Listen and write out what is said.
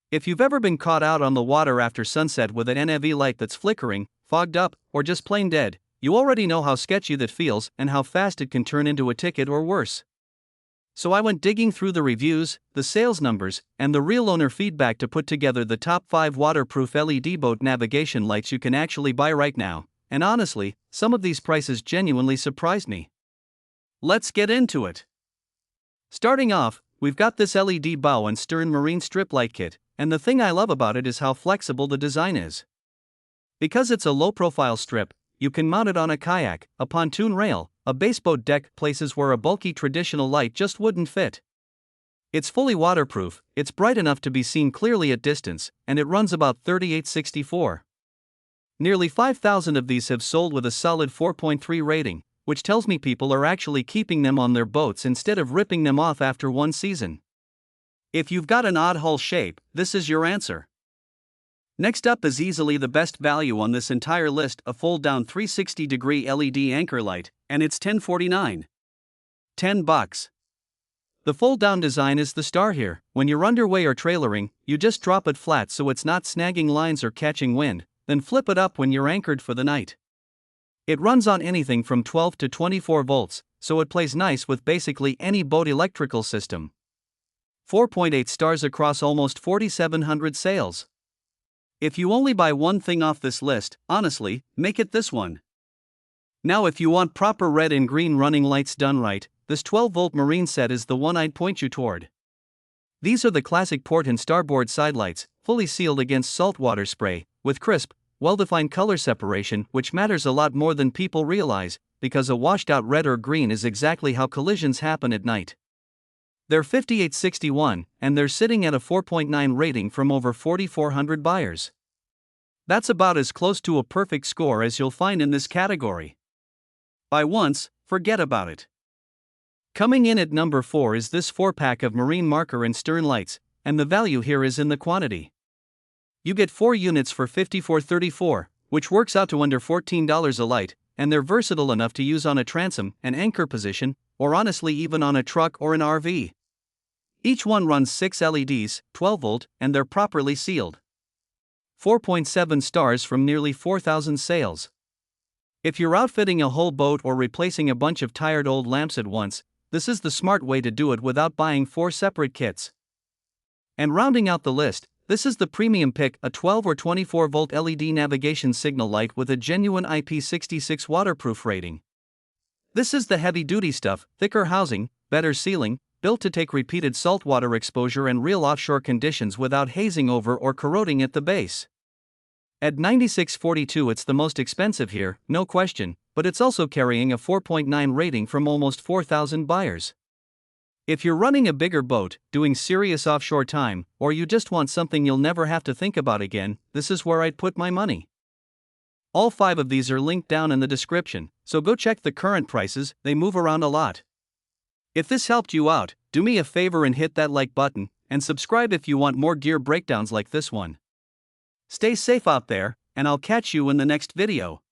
If you've ever been caught out on the water after sunset with an NAV light that's flickering, fogged up, or just plain dead, you already know how sketchy that feels and how fast it can turn into a ticket or worse. So I went digging through the reviews, the sales numbers, and the real owner feedback to put together the top 5 waterproof LED boat navigation lights you can actually buy right now, and honestly, some of these prices genuinely surprised me. Let's get into it. Starting off, we've got this LED bow and stern marine strip light kit, and the thing I love about it is how flexible the design is. Because it's a low-profile strip, you can mount it on a kayak, a pontoon rail, a baseboat deck, places where a bulky traditional light just wouldn't fit. It's fully waterproof, it's bright enough to be seen clearly at distance, and it runs about 3864. Nearly 5,000 of these have sold with a solid 4.3 rating, which tells me people are actually keeping them on their boats instead of ripping them off after one season. If you've got an odd hull shape, this is your answer. Next up is easily the best value on this entire list, a fold-down 360-degree LED anchor light, and it's $10.49. $10. The fold-down design is the star here. When you're underway or trailering, you just drop it flat so it's not snagging lines or catching wind, then flip it up when you're anchored for the night. It runs on anything from 12 to 24 volts, so it plays nice with basically any boat electrical system. 4.8 stars across almost 4,700 sales. If you only buy one thing off this list, honestly, make it this one. Now if you want proper red and green running lights done right, this 12-volt marine set is the one I'd point you toward. These are the classic port and starboard side lights, fully sealed against saltwater spray, with crisp, well-defined color separation, which matters a lot more than people realize, because a washed-out red or green is exactly how collisions happen at night. They're $58.61, and they're sitting at a 4.9 rating from over 4,400 buyers. That's about as close to a perfect score as you'll find in this category. Buy once, forget about it. Coming in at number 4 is this 4-pack of marine marker and stern lights, and the value here is in the quantity. You get 4 units for $54.34, which works out to under $14 a light, and they're versatile enough to use on a transom, an anchor position, or honestly even on a truck or an RV. Each one runs 6 LEDs, 12 volt, and they're properly sealed. 4.7 stars from nearly 4,000 sales. If you're outfitting a whole boat or replacing a bunch of tired old lamps at once, this is the smart way to do it without buying 4 separate kits. And rounding out the list, this is the premium pick, a 12 or 24 volt LED navigation signal light with a genuine IP66 waterproof rating. This is the heavy-duty stuff, thicker housing, better sealing, built to take repeated saltwater exposure and real offshore conditions without hazing over or corroding at the base. At $96.42, it's the most expensive here, no question, but it's also carrying a 4.9 rating from almost 4,000 buyers. If you're running a bigger boat, doing serious offshore time, or you just want something you'll never have to think about again, this is where I'd put my money. All 5 of these are linked down in the description, so go check the current prices, they move around a lot. If this helped you out, do me a favor and hit that like button, and subscribe if you want more gear breakdowns like this one. Stay safe out there, and I'll catch you in the next video.